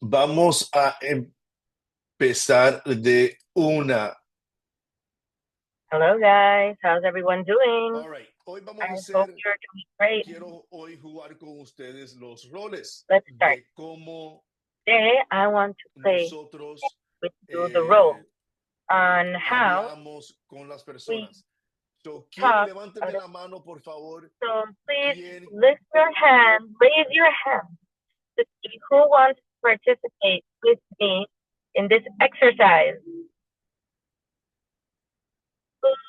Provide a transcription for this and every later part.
Vamos a empezar de una. Hello, guys. How's everyone doing? All right. Hoy vamos I a hope hacer, you're doing great. quiero hoy jugar con ustedes los roles Let's start. de cómo Today, I want to play nosotros with you the role eh, on how hablamos con las we personas. So, ¿quién talk. levánteme la mano, por favor? So please ¿Quién? lift your hand, raise your hand to see who wants to participate with me in this exercise.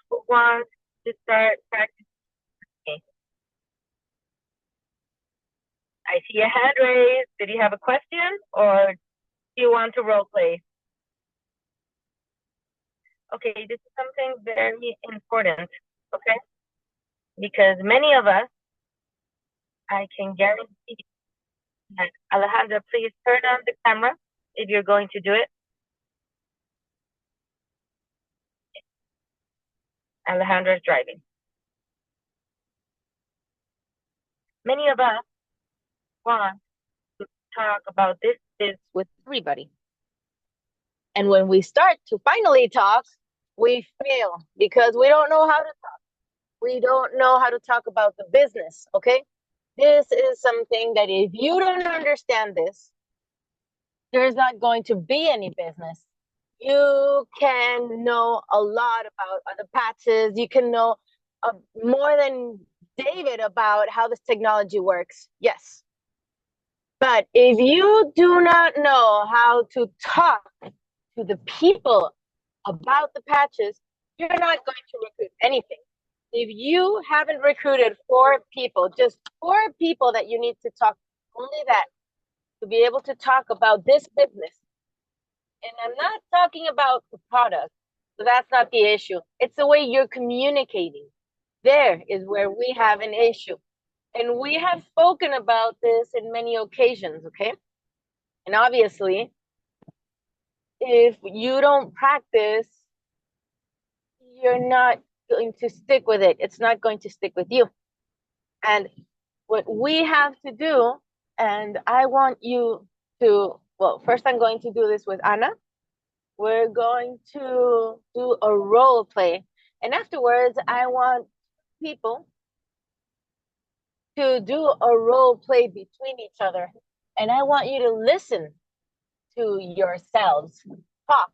Who wants to start practicing? I see a hand raised. Did you have a question or do you want to role play? Okay, this is something very important, okay? Because many of us, I can guarantee that, Alejandra, please turn on the camera if you're going to do it. Alejandra's driving. Many of us want to talk about this with everybody. And when we start to finally talk, we fail because we don't know how to talk. We don't know how to talk about the business, okay? This is something that if you don't understand this, there's not going to be any business. You can know a lot about other patches. You can know more than David about how this technology works. Yes. But if you do not know how to talk to the people about the patches, you're not going to recruit anything. If you haven't recruited 4 people, just 4 people that you need to talk, only that, to be able to talk about this business. And I'm not talking about the product. So that's not the issue. It's the way you're communicating. There is where we have an issue. And we have spoken about this in many occasions, okay? And obviously, if you don't practice, you're not going to stick with it. It's not going to stick with you. And what we have to do, and I want you to, well, first I'm going to do this with Anna. We're going to do a role play. And afterwards, I want people to do a role play between each other. And I want you to listen to yourselves talk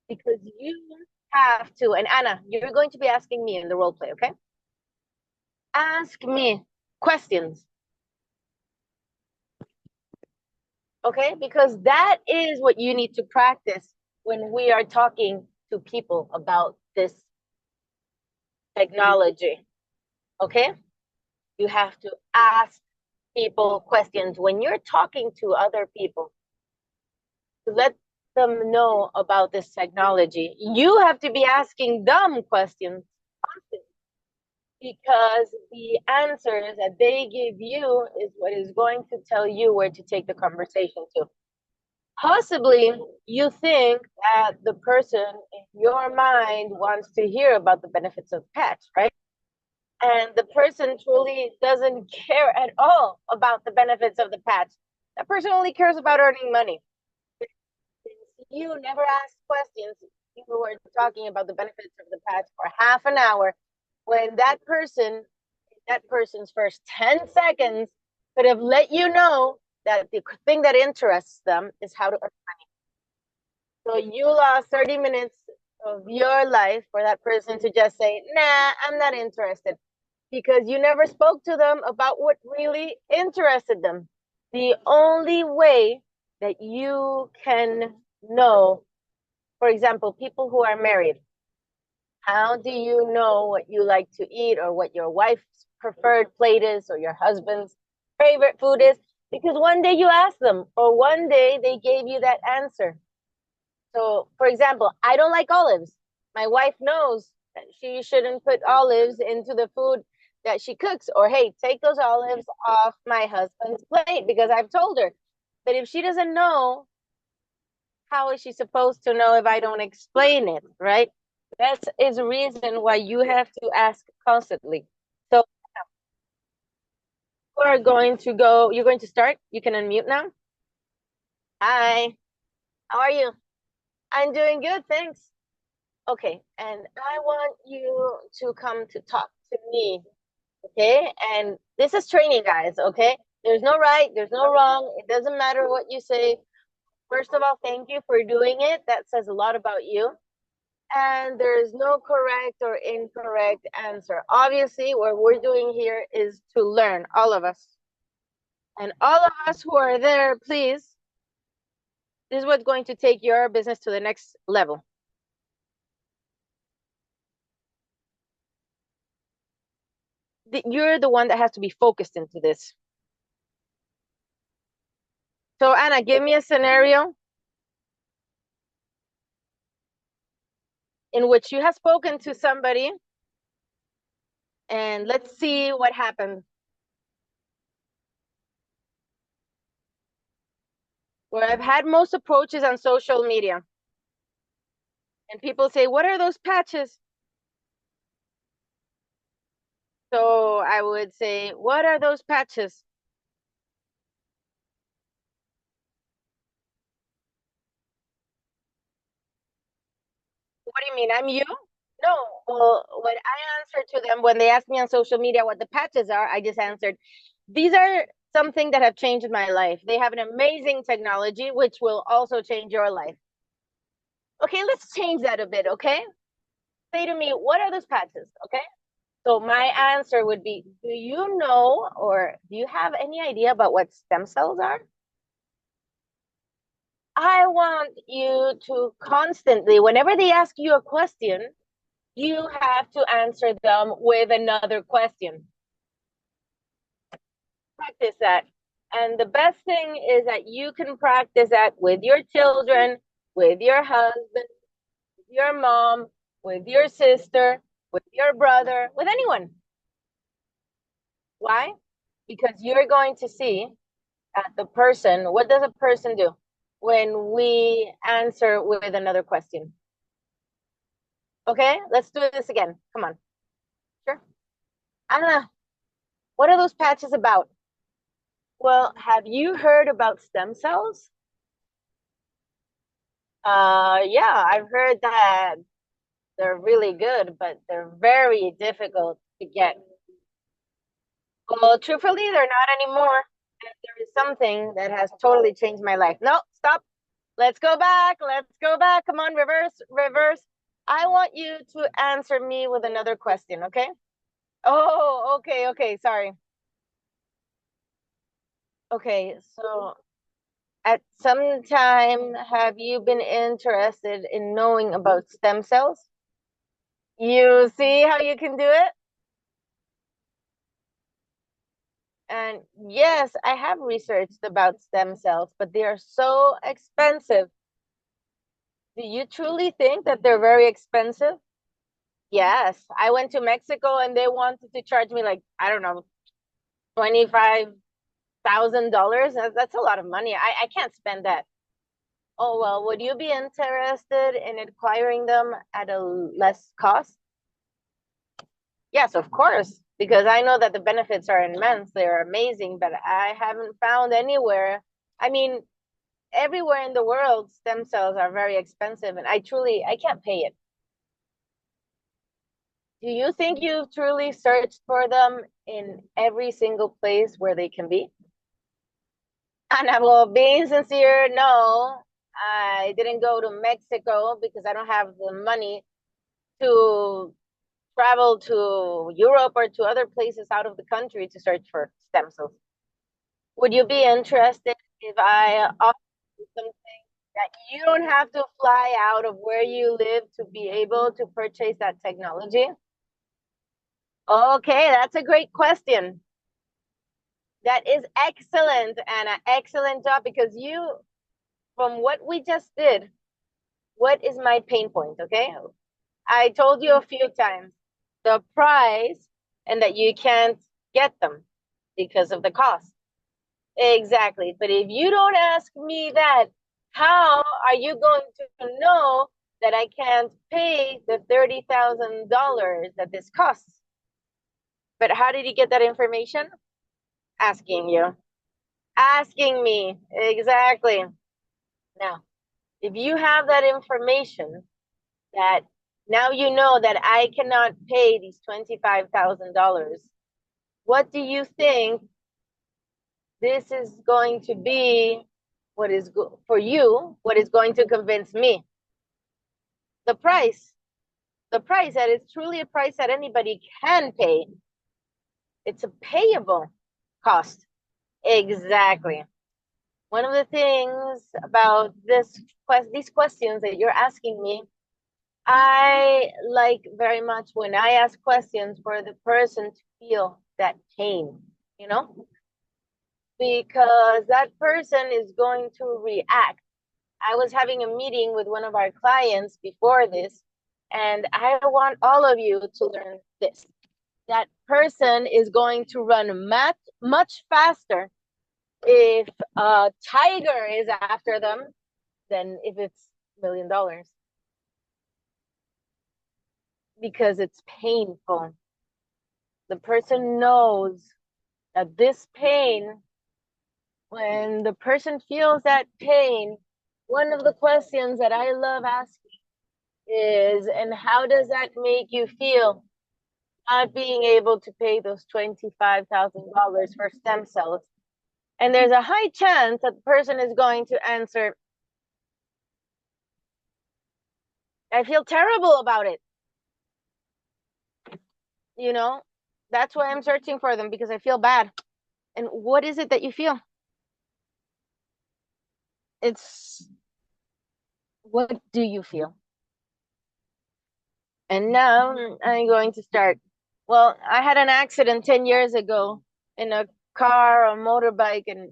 because you have to. And Anna, you're going to be asking me in the role play, okay? Ask me questions. Okay? Because that is what you need to practice when we are talking to people about this technology. Okay? You have to ask people questions when you're talking to other people to let them know about this technology. You have to be asking them questions because the answers that they give you is what is going to tell you where to take the conversation to. Possibly you think that the person in your mind wants to hear about the benefits of patch, right? And the person truly doesn't care at all about the benefits of the patch. That person only cares about earning money. Since you never ask questions, you were talking about the benefits of the patch for half an hour, when that person's first 10 seconds could have let you know that the thing that interests them is how to earn money. So you lost 30 minutes of your life for that person to just say, nah, I'm not interested, because you never spoke to them about what really interested them. The only way that you can know, for example, people who are married, how do you know what you like to eat or what your wife's preferred plate is or your husband's favorite food is? Because one day you asked them, or one day they gave you that answer. So, for example, I don't like olives. My wife knows that she shouldn't put olives into the food that she cooks, or hey, take those olives off my husband's plate, because I've told her. But if she doesn't know, how is she supposed to know if I don't explain it, right? That is a reason why you have to ask constantly. So you're going to start. You can unmute now. Hi, how are you? I'm doing good, thanks. Okay, and I want you to come to talk to me, okay? And this is training, guys, okay? There's no right, there's no wrong. It doesn't matter what you say. First of all, thank you for doing it. That says a lot about you. And there's no correct or incorrect answer. Obviously, what we're doing here is to learn, all of us. And all of us who are there, please, this is what's going to take your business to the next level. You're the one that has to be focused into this. So Anna, give me a scenario in which you have spoken to somebody and let's see what happened. Where I've had most approaches on social media and people say, what are those patches? So I would say, what are those patches? What do you mean? I'm you? No. Well, what I answered to them when they asked me on social media what the patches are, I just answered, these are something that have changed my life. They have an amazing technology, which will also change your life. Okay, let's change that a bit, okay? Say to me, what are those patches? Okay. So my answer would be, do you know or do you have any idea about what stem cells are? I want you to constantly, whenever they ask you a question, you have to answer them with another question. Practice that. And the best thing is that you can practice that with your children, with your husband, with your mom, with your sister, with your brother, with anyone. Why? Because you're going to see at the person, what does a person do when we answer with another question? Okay, let's do this again. Come on. Sure. Anna, what are those patches about? Well, have you heard about stem cells? Yeah, I've heard that they're really good, but they're very difficult to get. Well, truthfully, they're not anymore. And there is something that has totally changed my life. No, stop. Let's go back. Let's go back. Come on, reverse, reverse. I want you to answer me with another question, okay? Oh, okay, okay. Sorry. Okay, so at some time, have you been interested in knowing about stem cells? You see how you can do it? And yes, I have researched about stem cells, but they are so expensive. Do you truly think that they're very expensive? Yes, I went to Mexico and they wanted to charge me like, I don't know, $25,000. That's a lot of money. I can't spend that. Oh, well, would you be interested in acquiring them at a less cost? Yes, of course, because I know that the benefits are immense. They're amazing, but I haven't found anywhere. I mean, everywhere in the world, stem cells are very expensive, and I can't pay it. Do you think you've truly searched for them in every single place where they can be? And well, being sincere, no, I didn't go to Mexico because I don't have the money to travel to Europe or to other places out of the country to search for stem cells. Would you be interested if I offer you something that you don't have to fly out of where you live to be able to purchase that technology? Okay, that's a great question. That is excellent, Anna. Excellent job because you, from what we just did, what is my pain point? Okay. I told you a few times the price and that you can't get them because of the cost. Exactly. But if you don't ask me that, how are you going to know that I can't pay the $30,000 that this costs? But how did you get that information? Asking you. Asking me. Exactly. Now, if you have that information that now you know that I cannot pay these $25,000, what do you think this is going to be? What is for you? What is going to convince me? The price. The price that is truly a price that anybody can pay. It's a payable cost. Exactly. One of the things about these questions that you're asking me, I like very much when I ask questions for the person to feel that pain, you know, because that person is going to react. I was having a meeting with one of our clients before this, and I want all of you to learn this. That person is going to run much faster if a tiger is after them than if it's $1 million, because it's painful. The person knows that this pain, when the person feels that pain, one of the questions that I love asking is, and how does that make you feel? Not being able to pay those $25,000 for stem cells. And there's a high chance that the person is going to answer, I feel terrible about it. You know, that's why I'm searching for them, because I feel bad. And what is it that you feel? It's, what do you feel? And now I'm going to start. Well, I had an accident 10 years ago in a car or motorbike, and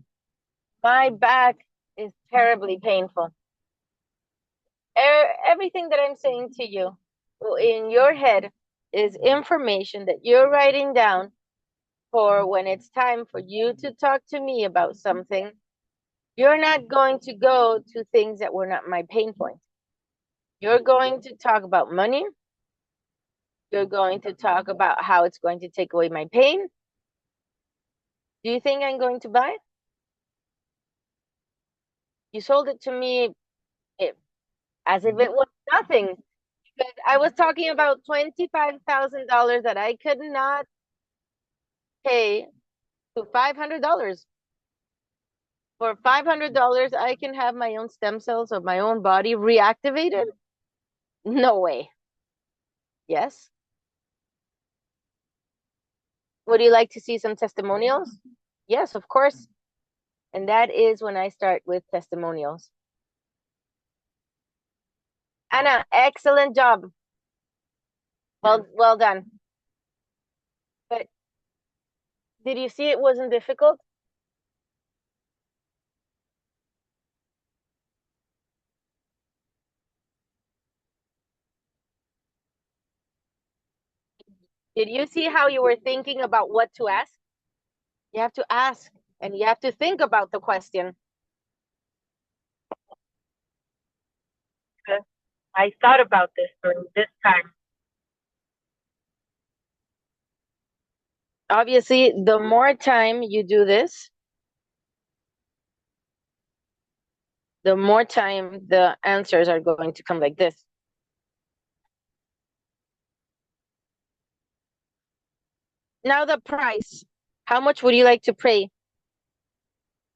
my back is terribly painful. Everything that I'm saying to you in your head is information that you're writing down for when it's time for you to talk to me about something. You're not going to go to things that were not my pain point. You're going to talk about money. You're going to talk about how it's going to take away my pain. Do you think I'm going to buy it? You sold it to me as if it was nothing. But I was talking about $25,000 that I could not pay to $500. For $500, I can have my own stem cells of my own body reactivated? No way. Yes? Would you like to see some testimonials? Yes, of course. And that is when I start with testimonials. Anna, excellent job. Well done. But did you see it wasn't difficult? Did you see how you were thinking about what to ask? You have to ask, and you have to think about the question. I thought about this during this time. Obviously, the more time you do this, the more time the answers are going to come like this. Now the price. How much would you like to pay,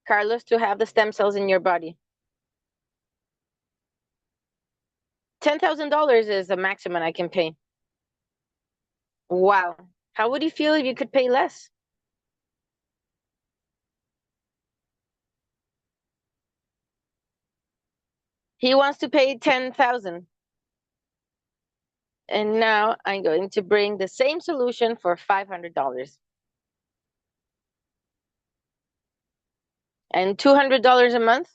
Carlos, to have the stem cells in your body? $10,000 is the maximum I can pay. Wow. How would you feel if you could pay less? He wants to pay 10,000. And now I'm going to bring the same solution for $500. And $200 a month?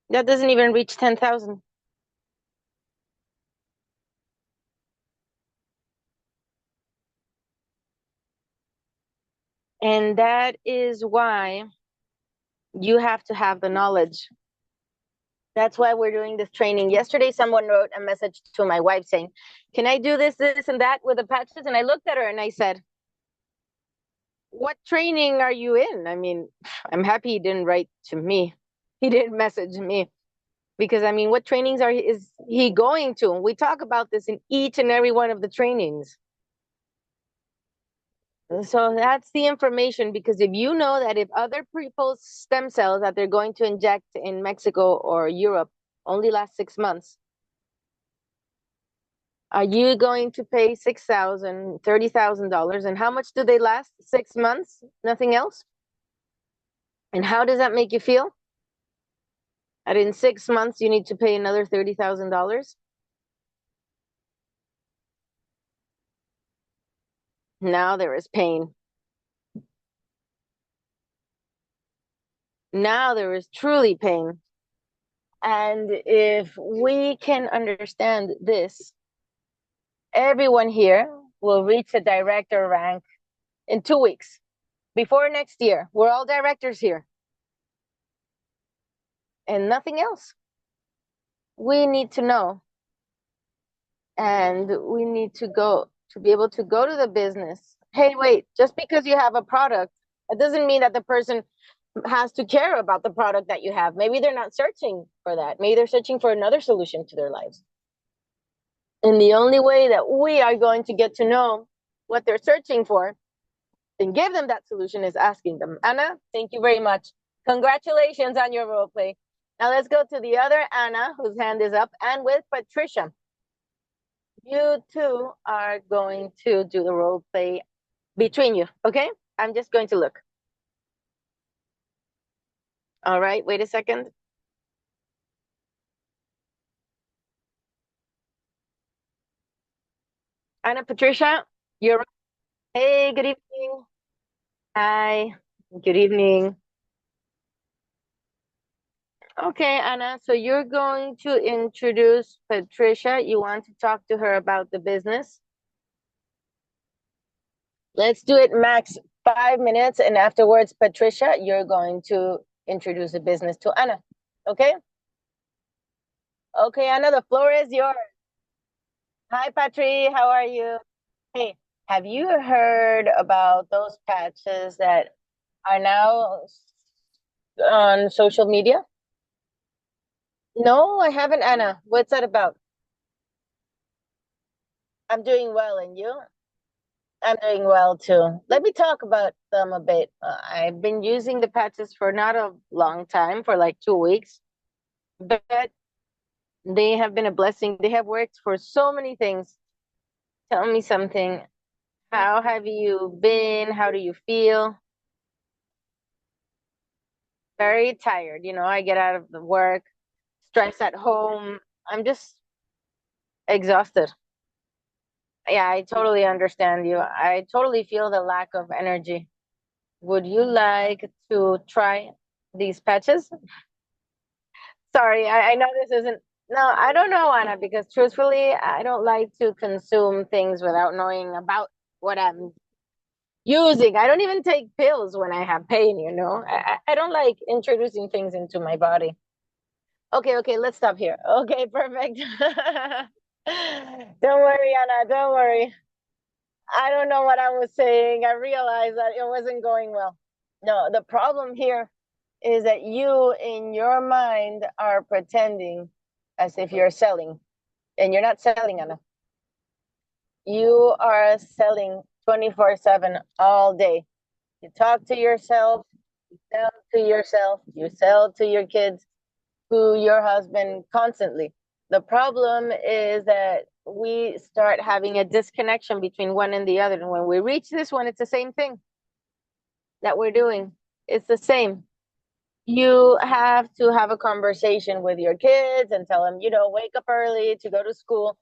That doesn't even reach 10,000. And that is why you have to have the knowledge. That's why we're doing this training. Yesterday, someone wrote a message to my wife saying, can I do this, and that with the patches? And I looked at her and I said, what training are you in? I mean, I'm happy you didn't write to me. He didn't message me because I mean, what trainings is he going to? We talk about this in each and every one of the trainings. So that's the information, because if you know that if other people's stem cells that they're going to inject in Mexico or Europe only last 6 months, are you going to pay $6,000, $30,000? And how much do they last? 6 months? Nothing else? And how does that make you feel? That in 6 months you need to pay another $30,000? Now there is pain. Now there is truly pain. And if we can understand this, everyone here will reach a director rank in 2 weeks. Before next year, we're all directors here. And nothing else. We need to know. And we need to be able to go to the business. Hey, wait, just because you have a product, it doesn't mean that the person has to care about the product that you have. Maybe they're not searching for that. Maybe they're searching for another solution to their lives. And the only way that we are going to get to know what they're searching for and give them that solution is asking them. Anna, thank you very much. Congratulations on your role play. Now let's go to the other Anna, whose hand is up, and with Patricia. You two are going to do the role play between you, okay? I'm just going to look. All right, wait a second. Anna, Patricia, you're. Hey, good evening. Hi, good evening. Okay, Anna, so you're going to introduce Patricia. You want to talk to her about the business? Let's do it max 5 minutes, and afterwards, Patricia, you're going to introduce the business to Anna. Okay? Okay, Anna, the floor is yours. Hi, Patri, how are you? Hey, have you heard about those patches that are now on social media? No, I haven't, Anna. What's that about? I'm doing well, and you? I'm doing well too. Let me talk about them a bit. I've been using the patches for not a long time, for like 2 weeks, but they have been a blessing. They have worked for so many things. Tell me something. How have you been? How do you feel? Very tired. I get out of the work, stress at home. I'm just exhausted. Yeah, I totally understand you. I totally feel the lack of energy. Would you like to try these patches? Sorry, I know this isn't. No, I don't know, Anna, because truthfully, I don't like to consume things without knowing about what I'm using. I don't even take pills when I have pain. I don't like introducing things into my body. Okay, okay, let's stop here. Okay, perfect. Don't worry, Anna, don't worry. I don't know what I was saying. I realized that it wasn't going well. No, the problem here is that you, in your mind, are pretending as if you're selling, and you're not selling, Anna. You are selling 24/7 all day. You talk to yourself, you sell to yourself, you sell to your kids, to your husband constantly. The problem is that we start having a disconnection between one and the other. And when we reach this one, it's the same thing that we're doing. It's the same. You have to have a conversation with your kids and tell them, wake up early to go to school.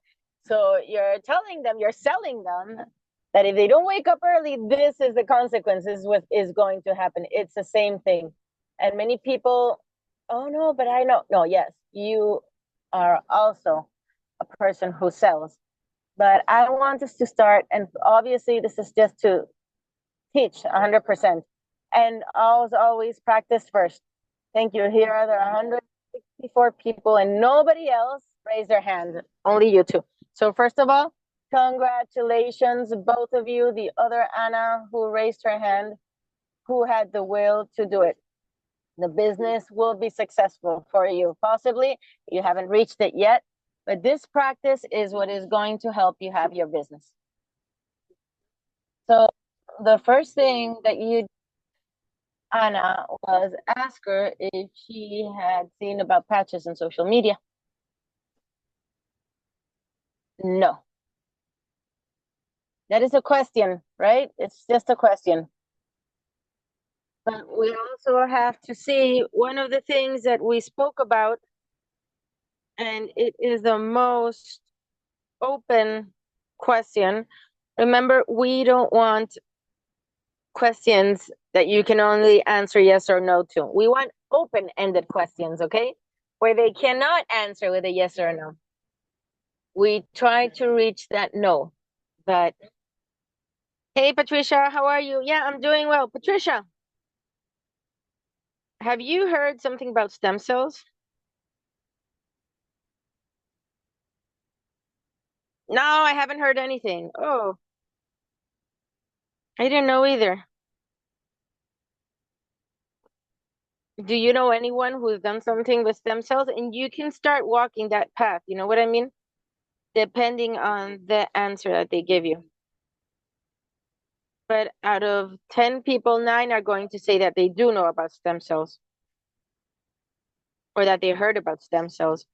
So you're telling them, you're selling them that if they don't wake up early, this is the consequence, this is what is going to happen. It's the same thing. And many people, oh no, but I know. No, yes, you are also a person who sells. But I want us to start, and obviously this is just to teach 100%. And always practice first. Thank you. Here are the 164 people, and nobody else raised their hand. Only you two. So first of all, congratulations, both of you. The other Anna who raised her hand, who had the will to do it. the business will be successful for you. Possibly you haven't reached it yet, but this practice is what is going to help you have your business. So the first thing that you, Anna, was ask her if she had seen about patches on social media. No. That is a question, right? It's just a question. But we also have to see one of the things that we spoke about, and it is the most open question. Remember, we don't want questions that you can only answer yes or no to. We want open-ended questions, okay? Where they cannot answer with a yes or a no. We try to reach that no. But hey, Patricia, how are you? Yeah, I'm doing well. Patricia, have you heard something about stem cells? No, I haven't heard anything. Oh, I didn't know either. Do you know anyone who's done something with stem cells? And you can start walking that path. You know what I mean? Depending on the answer that they give you. But out of 10 people, 9 are going to say that they do know about stem cells or that they heard about stem cells.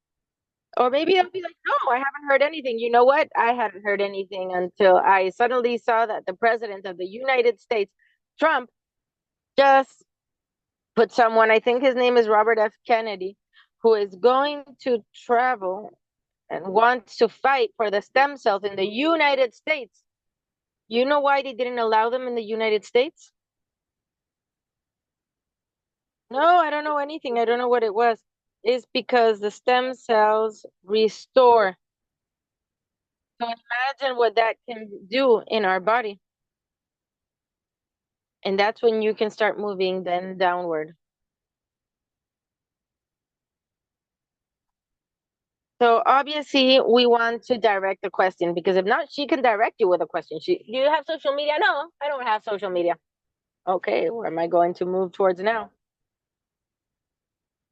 Or maybe they'll be like, no, I haven't heard anything. You know what? I hadn't heard anything until I suddenly saw that the president of the United States, Trump, just put someone, I think his name is Robert F. Kennedy, who is going to travel and wants to fight for the stem cells in the United States. You know why they didn't allow them in the United States? No, I don't know anything. I don't know what it was. It's because the stem cells restore. So imagine what that can do in our body. And that's when you can start moving then downward. So obviously we want to direct the question because if not, she can direct you with a question. Do you have social media? No, I don't have social media. Okay, where am I going to move towards now?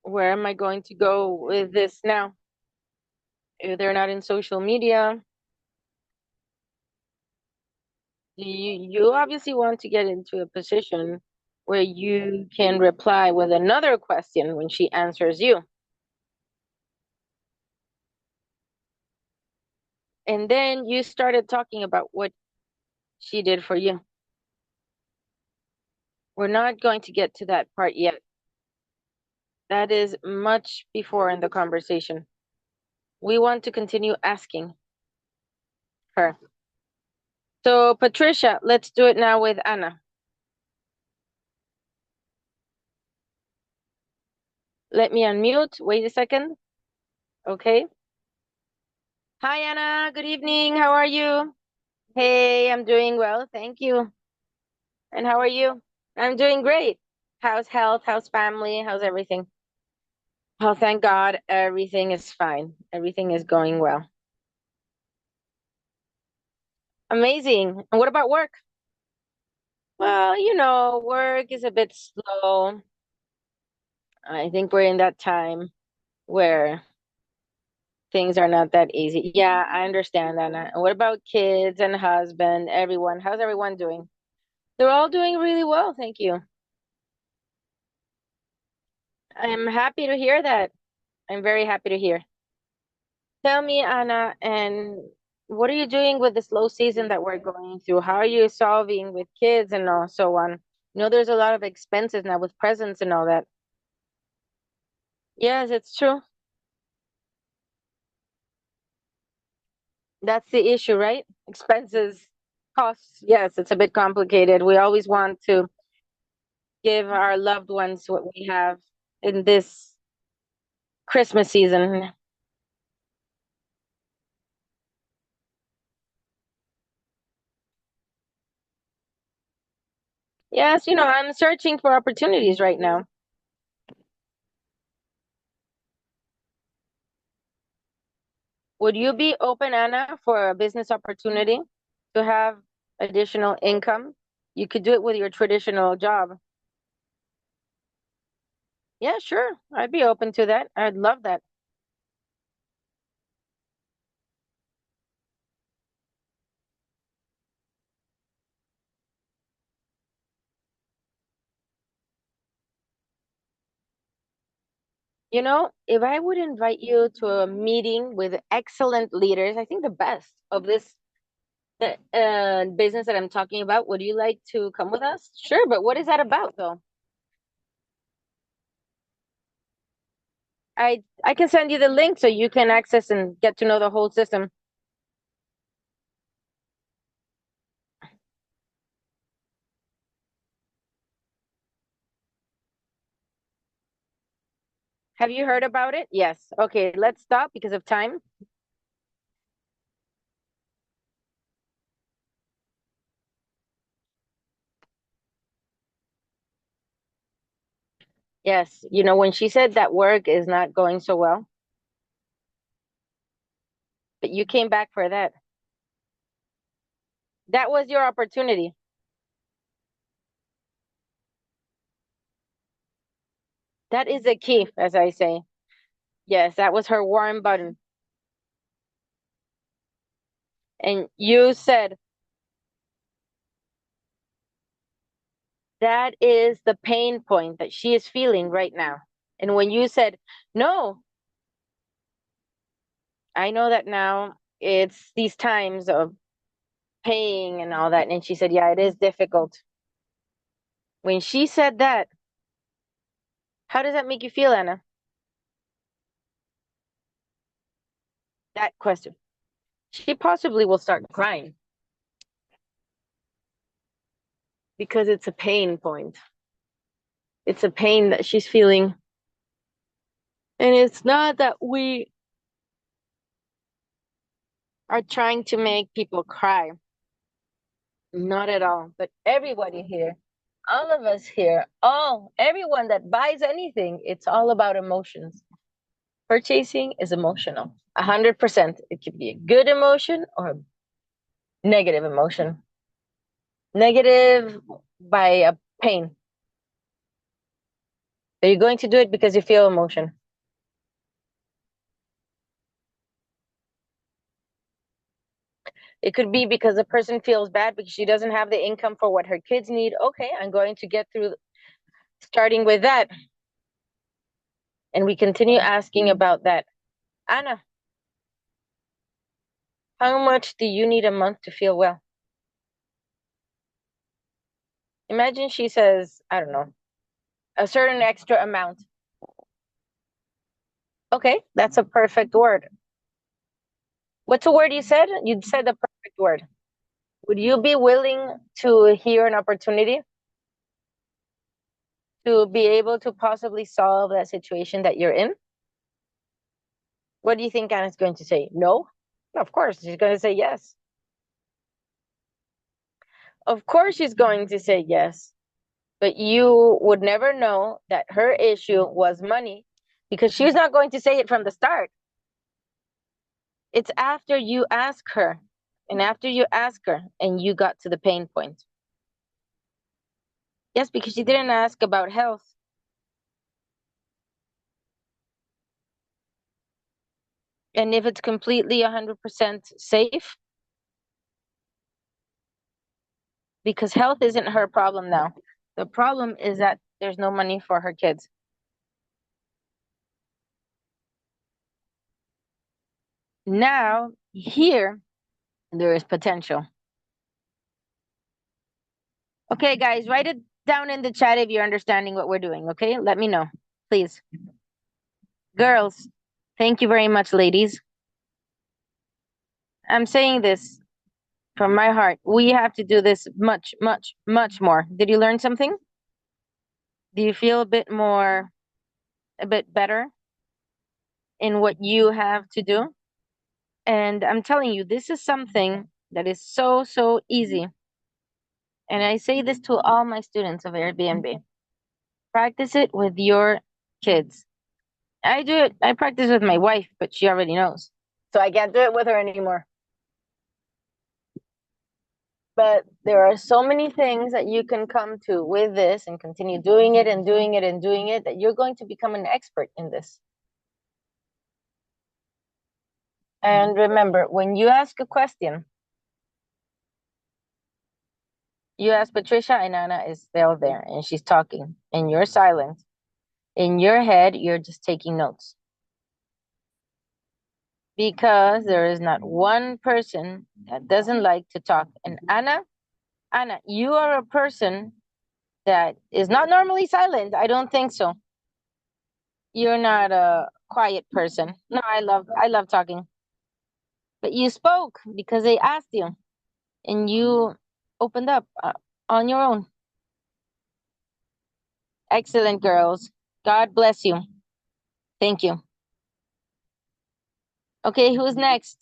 Where am I going to go with this now? If they're not in social media, you obviously want to get into a position where you can reply with another question when she answers you. And then you started talking about what she did for you. We're not going to get to that part yet. That is much before in the conversation. We want to continue asking her. So, Patricia, let's do it now with Anna. Let me unmute. Wait a second. Okay. Hi, Anna. Good evening. How are you? Hey, I'm doing well. Thank you. And how are you? I'm doing great. How's health? How's family? How's everything? Oh, thank God. Everything is fine. Everything is going well. Amazing. And what about work? Well, work is a bit slow. I think we're in that time where things are not that easy. Yeah, I understand, Anna. And what about kids and husband, everyone? How's everyone doing? They're all doing really well, thank you. I'm happy to hear that. I'm very happy to hear. Tell me, Anna, and what are you doing with the slow season that we're going through? How are you solving with kids and all so on? There's a lot of expenses now with presents and all that. Yes, it's true. That's the issue, right? Expenses, costs. Yes, it's a bit complicated. We always want to give our loved ones what we have in this Christmas season. Yes, I'm searching for opportunities right now. Would you be open, Anna, for a business opportunity to have additional income? You could do it with your traditional job. Yeah, sure. I'd be open to that. I'd love that. If I would invite you to a meeting with excellent leaders, I think the best of this business that I'm talking about, would you like to come with us? Sure, but what is that about though? I can send you the link so you can access and get to know the whole system. Have you heard about it? Yes. Okay, let's stop because of time. Yes, when she said that work is not going so well, but you came back for that. That was your opportunity. That is the key, as I say. Yes, that was her warm button. And you said that is the pain point that she is feeling right now. And when you said, no, I know that now it's these times of paying and all that. And she said, yeah, it is difficult. When she said that, how does that make you feel, Anna? That question. She possibly will start crying because it's a pain point. It's a pain that she's feeling. And it's not that we are trying to make people cry. Not at all. But everybody here, all of us here, everyone that buys anything, it's all about emotions. Purchasing is emotional. 100%. It could be a good emotion or a negative emotion. Negative by a pain. Are you going to do it because you feel emotion? It could be because the person feels bad because she doesn't have the income for what her kids need. Okay, I'm going to get through starting with that. And we continue asking about that. Anna, how much do you need a month to feel well? Imagine she says, I don't know, a certain extra amount. Okay, that's a perfect word. What's the word you said? You said the perfect word. Would you be willing to hear an opportunity to be able to possibly solve that situation that you're in? What do you think Anna's going to say? No? Of course, she's going to say yes. Of course, she's going to say yes. But you would never know that her issue was money because she's not going to say it from the start. It's after you ask her, and after you ask her, and you got to the pain point. Yes, because she didn't ask about health. And if it's completely 100% safe, because health isn't her problem now. The problem is that there's no money for her kids. Now, here, there is potential. Okay, guys, write it down in the chat if you're understanding what we're doing, okay? Let me know, please. Girls, thank you very much, ladies. I'm saying this from my heart. We have to do this much, much, much more. Did you learn something? Do you feel a bit better in what you have to do? And I'm telling you, this is something that is so, so easy. And I say this to all my students of Airbnb. Practice it with your kids. I do it, I practice with my wife, but she already knows. So I can't do it with her anymore. But there are so many things that you can come to with this and continue doing it and doing it and doing it that you're going to become an expert in this. And remember, when you ask a question, you ask Patricia and Anna is still there and she's talking and you're silent. In your head, you're just taking notes. Because there is not one person that doesn't like to talk. And Anna, you are a person that is not normally silent. I don't think so. You're not a quiet person. No, I love talking. But you spoke because they asked you and you opened up on your own. Excellent, girls. God bless you. Thank you. Okay, who's next?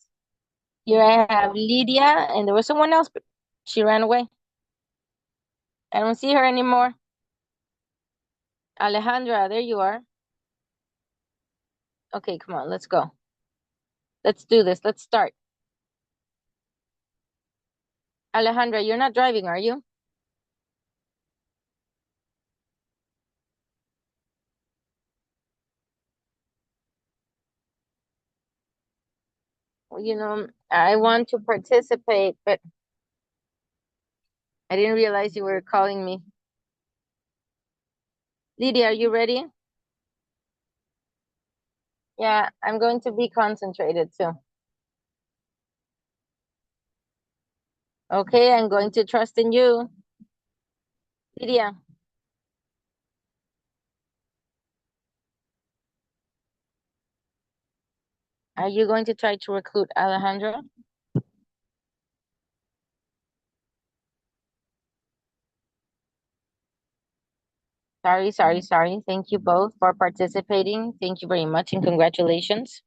Here I have Lydia, and there was someone else, but she ran away. I don't see her anymore. Alejandra, there you are. Okay, come on, let's go. Let's do this. Let's start. Alejandra, you're not driving, are you? Well, you know, I want to participate, but I didn't realize you were calling me. Lydia, are you ready? Yeah, I'm going to be concentrated too. Okay, I'm going to trust in you. Lydia. Are you going to try to recruit Alejandra? Sorry. Thank you both for participating. Thank you very much and congratulations.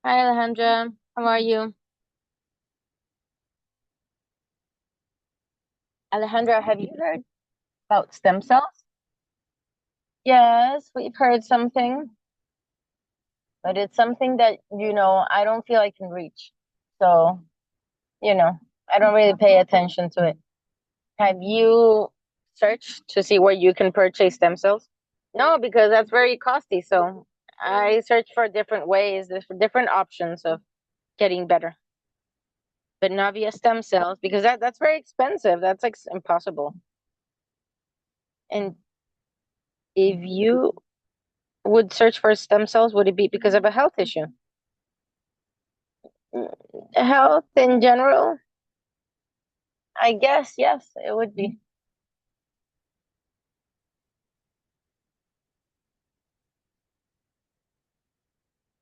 Hi, Alejandra. How are you? Alejandra, have you heard about stem cells? Yes, we've heard something, but it's something that, I don't feel I can reach. So, I don't really pay attention to it. Have you searched to see where you can purchase stem cells? No, because that's very costly. So I search for different ways, there's different options of getting better. But not via stem cells because that's very expensive. That's like impossible. And if you would search for stem cells, would it be because of a health issue? Health in general, I guess, yes, it would be.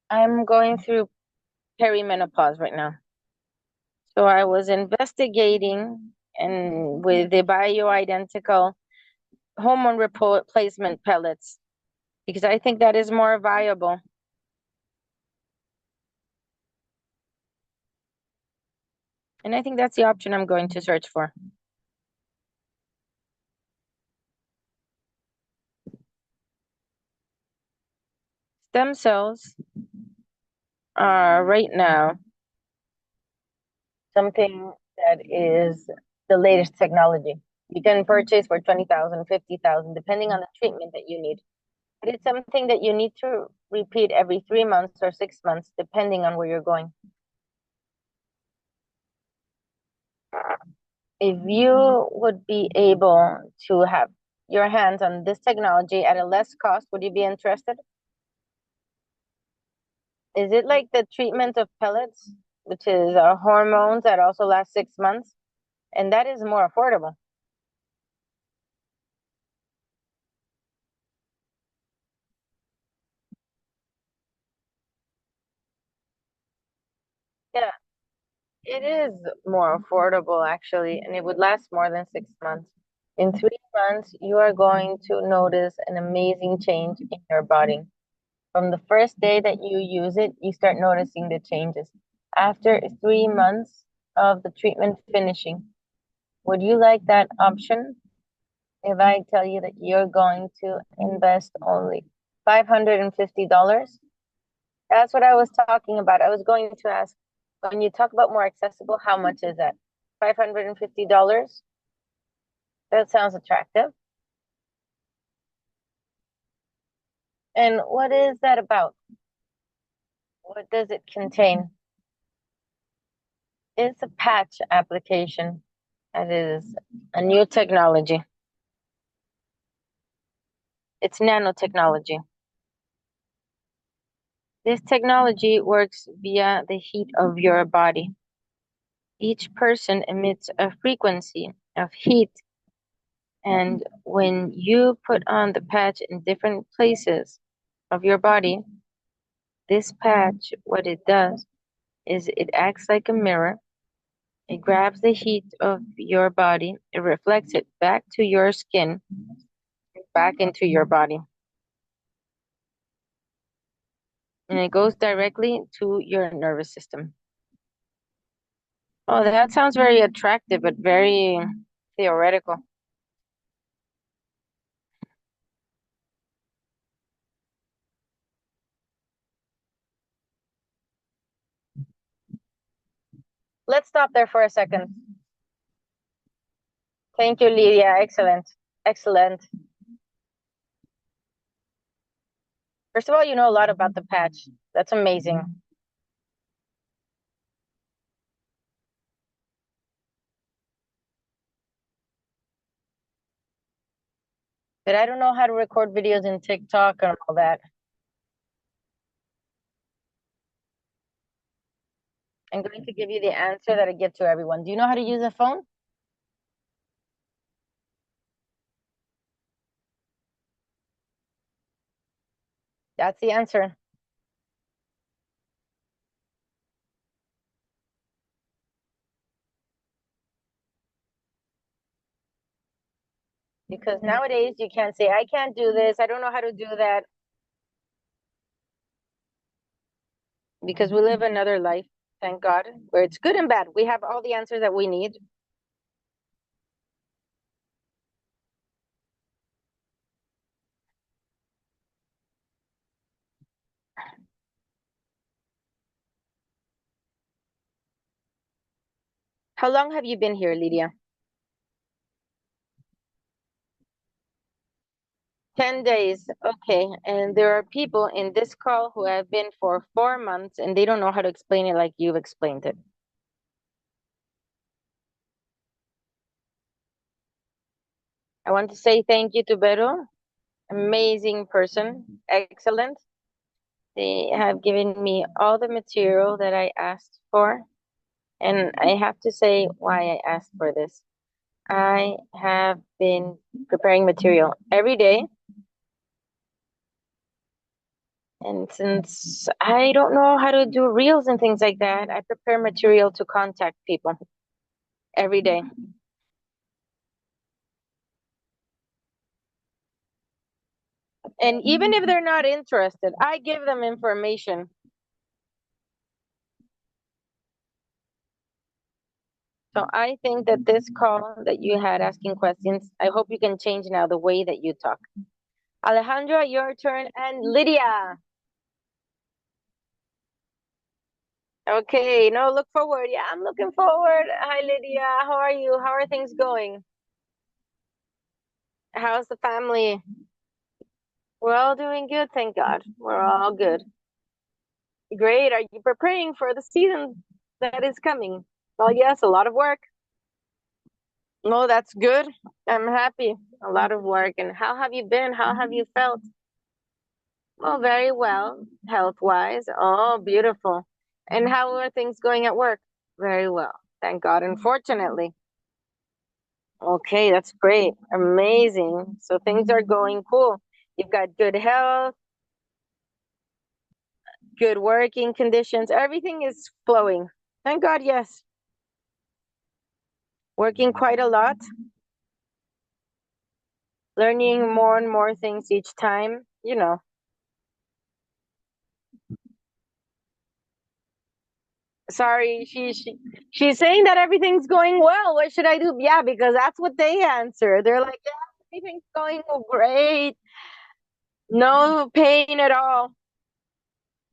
I'm going through perimenopause right now. So I was investigating and with the bioidentical hormone replacement pellets because I think that is more viable. And I think that's the option I'm going to search for. Stem cells are right now something that is the latest technology. You can purchase for 20,000, 50,000, depending on the treatment that you need. But it's something that you need to repeat every 3 months or 6 months, depending on where you're going. If you would be able to have your hands on this technology at a less cost, would you be interested? Is it like the treatment of pellets, which is hormones that also last 6 months? And that is more affordable. Yeah, it is more affordable actually, and it would last more than 6 months. In 3 months, you are going to notice an amazing change in your body. From the first day that you use it, you start noticing the changes. After 3 months of the treatment finishing, would you like that option? If I tell you that you're going to invest only $550? That's what I was talking about. I was going to ask, When you talk about more accessible, how much is that? $550? That sounds attractive. And what is that about? What does it contain? It's a patch application. That is a new technology. It's nanotechnology. This technology works via the heat of your body. Each person emits a frequency of heat, and when you put on the patch in different places of your body, this patch, what it does is it acts like a mirror. It grabs the heat of your body, it reflects it back to your skin, back into your body. And it goes directly to your nervous system. Oh, that sounds very attractive, but very theoretical. Let's stop there for a second. Thank you, Lydia. Excellent. Excellent. First of all, you know a lot about the patch. That's amazing. But I don't know how to record videos in TikTok and all that. I'm going to give you the answer that I give to everyone. Do you know how to use a phone? That's the answer. Because nowadays you can't say, I can't do this, I don't know how to do that. Because we live another life, thank God, where it's good and bad. We have all the answers that we need. How long have you been here, Lydia? 10 days. Okay. And there are people in this call who have been for 4 months and they don't know how to explain it like you've explained it. I want to say thank you to Beto. Amazing person. Excellent. They have given me all the material that I asked for. And I have to say why I asked for this. I have been preparing material every day. And since I don't know how to do reels and things like that, I prepare material to contact people every day. And even if they're not interested, I give them information. So I think that this call that you had asking questions, I hope you can change now the way that you talk. Alejandra, your turn, and Lydia. Okay, no, look forward. Yeah, I'm looking forward. Hi, Lydia. How are you? How are things going? How's the family? We're all doing good, thank God. We're all good. Great. Are you preparing for the season that is coming? Well, yes, a lot of work. No, that's good. I'm happy. A lot of work. And how have you been? How have you felt? Oh, very well, health-wise. Oh, beautiful. And how are things going at work? Very well. Thank God, unfortunately. Okay, that's great. Amazing. So things are going cool. You've got good health, good working conditions. Everything is flowing. Thank God, yes. Working quite a lot, learning more and more things each time, you know. Sorry, she's saying that everything's going well. What should I do? Yeah, because that's what they answer. They're like, yeah, everything's going great. No pain at all.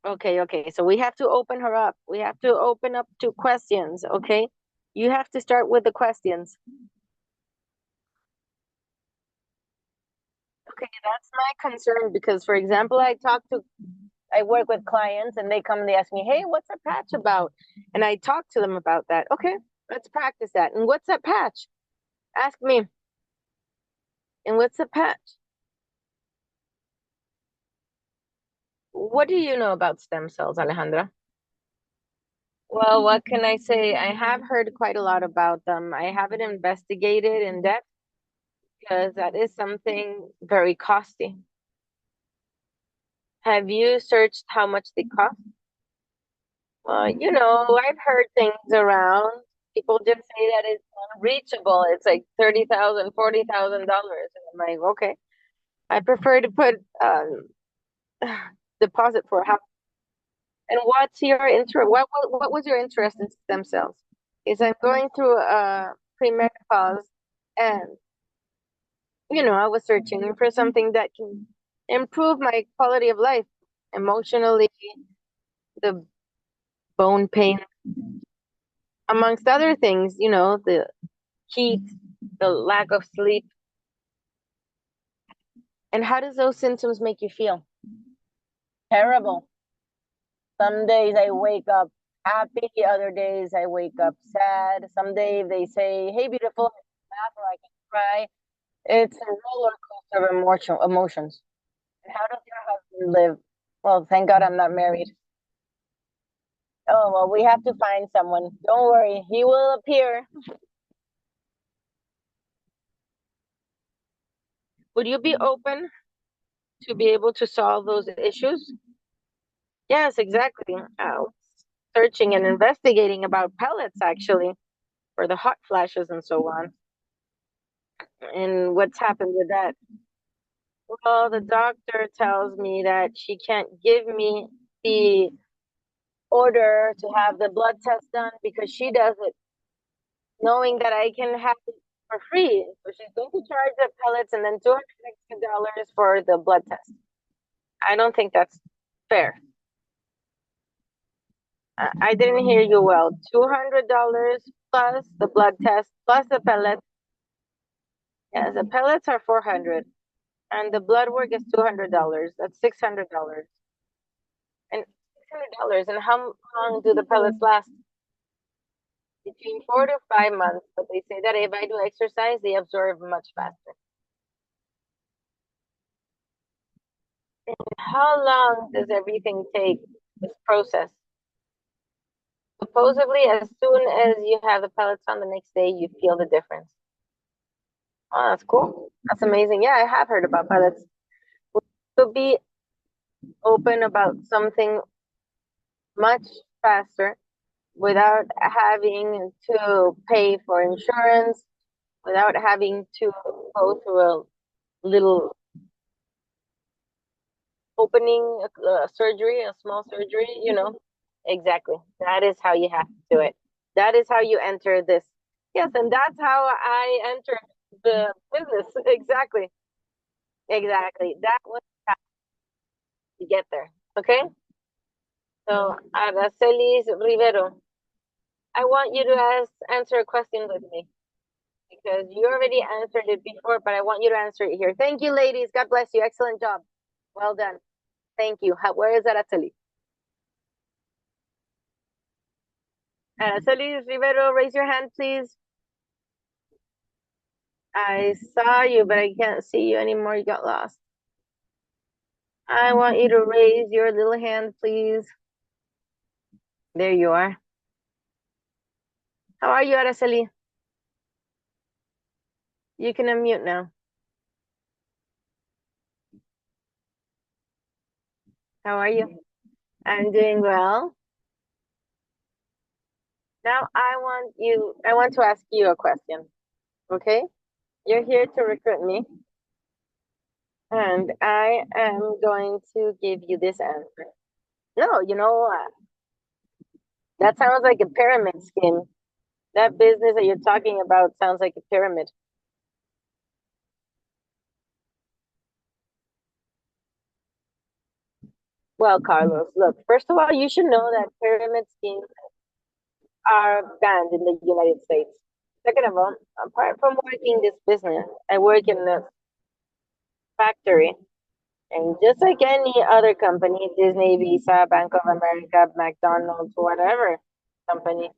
Okay. So we have to open her up. We have to open up to questions, okay? You have to start with the questions. Okay, that's my concern because, for example, I work with clients and they come and they ask me, hey, what's a patch about? And I talk to them about that. Okay, let's practice that. And what's a patch? Ask me. And what's a patch? What do you know about stem cells, Alejandra? Well, what can I say? I have heard quite a lot about them. I haven't investigated in depth because that is something very costly. Have you searched how much they cost? I've heard things around. People just say that it's unreachable. It's like $30,000, $40,000. And I'm like, okay. I prefer to put deposit for half. And what's your interest? What was your interest in stem cells? Is I'm going through premenopause, and I was searching for something that can improve my quality of life, emotionally, the bone pain, amongst other things. The heat, the lack of sleep. And how does those symptoms make you feel? Terrible. Some days I wake up happy, other days I wake up sad. Some days they say, "Hey, beautiful," I can laugh or I can cry. It's a roller coaster of emotions. And how does your husband live? Well, thank God I'm not married. Oh, well, we have to find someone. Don't worry, he will appear. Would you be open to be able to solve those issues? Yes, exactly. Searching and investigating about pellets actually for the hot flashes and so on. And what's happened with that? Well, the doctor tells me that she can't give me the order to have the blood test done because she does it knowing that I can have it for free. So she's going to charge the pellets and then $200 for the blood test. I don't think that's fair. I didn't hear you well. $200 plus the blood test plus the pellets. Yes, the pellets are 400 and the blood work is $200. That's $600. And $600. And how long do the pellets last? Between 4 to 5 months. But they say that if I do exercise, they absorb much faster. How long does everything take, this process? Supposedly, as soon as you have the pellets on the next day, you feel the difference. Oh, that's cool. That's amazing. Yeah, I have heard about pellets. To be open about something much faster without having to pay for insurance, without having to go through a little opening, surgery, a small surgery. Exactly. That is how you have to do it. That is how you enter this. Yes, and that's how I entered the business. Exactly. Exactly. That was how to get there. Okay? So, Aracelis Rivero, I want you to answer a question with me because you already answered it before, but I want you to answer it here. Thank you, ladies. God bless you. Excellent job. Well done. Thank you. Where is Araceli? Araceli Rivero, raise your hand, please. I saw you, but I can't see you anymore. You got lost. I want you to raise your little hand, please. There you are. How are you, Araceli? You can unmute now. How are you? I'm doing well. Now I want to ask you a question. Okay? You're here to recruit me, and I am going to give you this answer. No, that sounds like a pyramid scheme. That business that you're talking about sounds like a pyramid. Well, Carlos, look, first of all, you should know that pyramid schemes are banned in the United States. Second of all, apart from working this business, I work in the factory. And just like any other company, Disney, Visa, Bank of America, McDonald's, whatever company,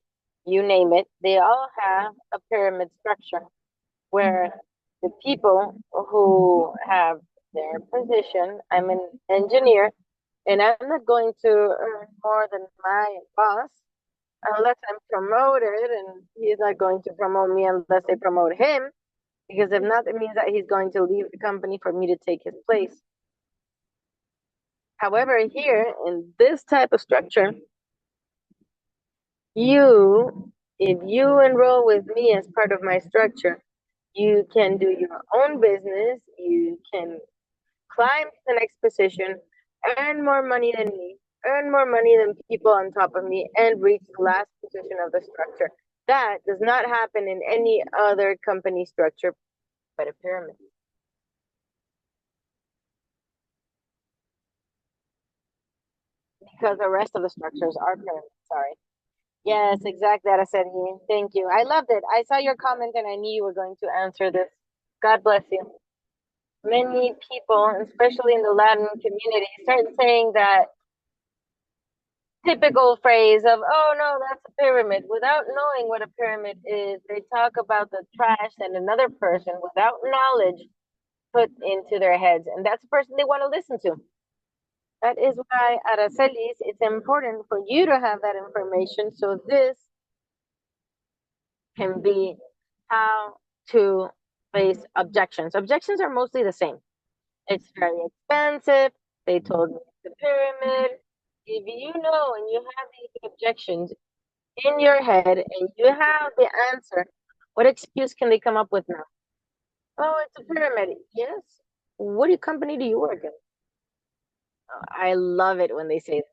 you name it, they all have a pyramid structure where the people who have their position, I'm an engineer, and I'm not going to earn more than my boss unless I'm promoted, and he's not going to promote me unless they promote him, because if not, it means that he's going to leave the company for me to take his place. However, here in this type of structure, if you enroll with me as part of my structure, you can do your own business, you can climb to the next position, earn more money than me, earn more money than people on top of me, and reach the last position of the structure. That does not happen in any other company structure but a pyramid. Because the rest of the structures are pyramids, sorry. Yes, exactly, Araceli. Thank you. I loved it. I saw your comment and I knew you were going to answer this. God bless you. Many people, especially in the Latin community, start saying that typical phrase of, oh no, that's a pyramid, without knowing what a pyramid is. They talk about the trash that another person, without knowledge, put into their heads. And that's the person they want to listen to. That is why, Aracelis, it's important for you to have that information so this can be how to face objections. Objections are mostly the same. It's very expensive. They told me it's a pyramid. If you know and you have these objections in your head and you have the answer, what excuse can they come up with now? Oh, it's a pyramid. Yes. What company do you work in? I love it when they say that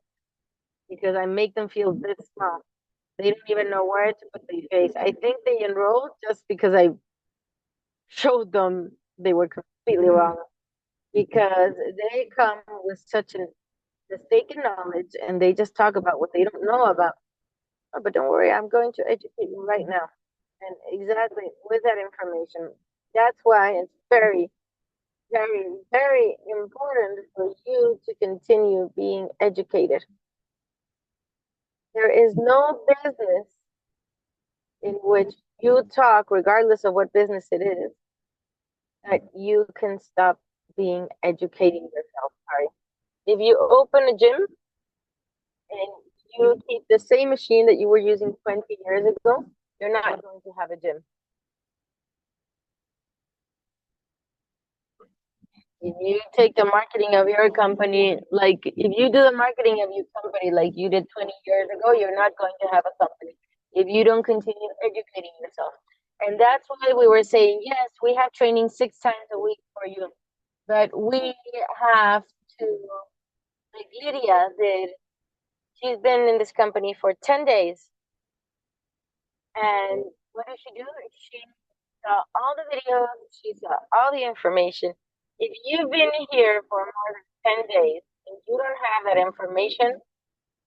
because I make them feel this small. They don't even know where to put their face. I think they enrolled just because I showed them they were completely wrong because they come with such a mistaken knowledge and they just talk about what they don't know about. Oh, but don't worry, I'm going to educate you right now. And exactly with that information, that's why it's very, very, very important for you to continue being educated. There is no business in which you talk, regardless of what business it is, that you can stop being educating yourself. Sorry. If you open a gym and you keep the same machine that you were using 20 years ago, you're not going to have a gym. If you take the marketing of your company, like if you do the marketing of your company like you did 20 years ago, you're not going to have a company if you don't continue educating yourself. And that's why we were saying, yes, we have training 6 times a week for you, but we have to, like Lydia did, she's been in this company for 10 days. And what did she do? She saw all the videos, she saw all the information. If you've been here for more than 10 days and you don't have that information,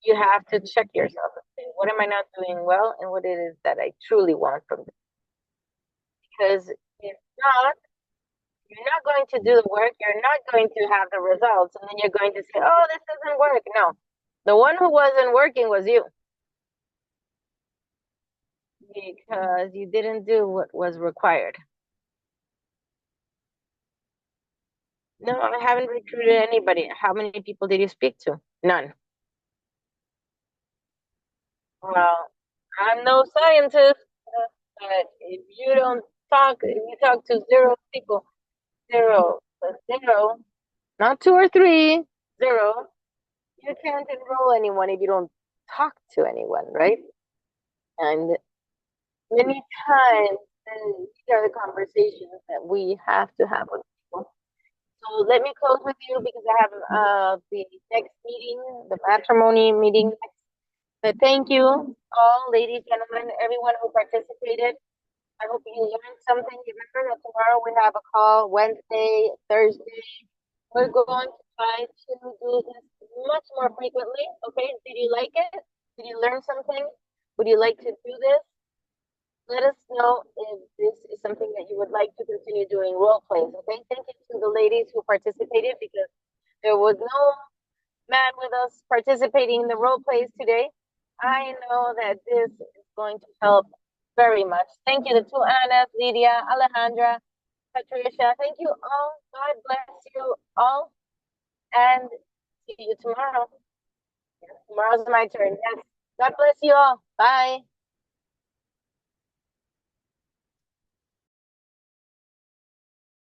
you have to check yourself and say, what am I not doing well and what it is that I truly want from this? Because if not, you're not going to do the work, you're not going to have the results, and then you're going to say, oh, this doesn't work. No, the one who wasn't working was you because you didn't do what was required. No, I haven't recruited anybody. How many people did you speak to? None. Well, I'm no scientist, but if you don't talk, if you talk to zero people, zero, zero, not two or three, zero, you can't enroll anyone if you don't talk to anyone, right? And many times, these are the conversations that we have to have with people. So let me close with you because I have the next meeting, the matrimony meeting. But thank you, all, ladies, gentlemen, everyone who participated. I hope you learned something. Remember that tomorrow we have a call, Wednesday, Thursday. We're going to try to do this much more frequently. Okay, did you like it? Did you learn something? Would you like to do this? Let us know if this is something that you would like to continue doing role plays. Okay, thank you to the ladies who participated because there was no man with us participating in the role plays today. I know that this is going to help very much. Thank you to two Annas, Lydia, Alejandra, Patricia. Thank you all. God bless you all. And see you tomorrow. Tomorrow's my turn. Yes. God bless you all. Bye.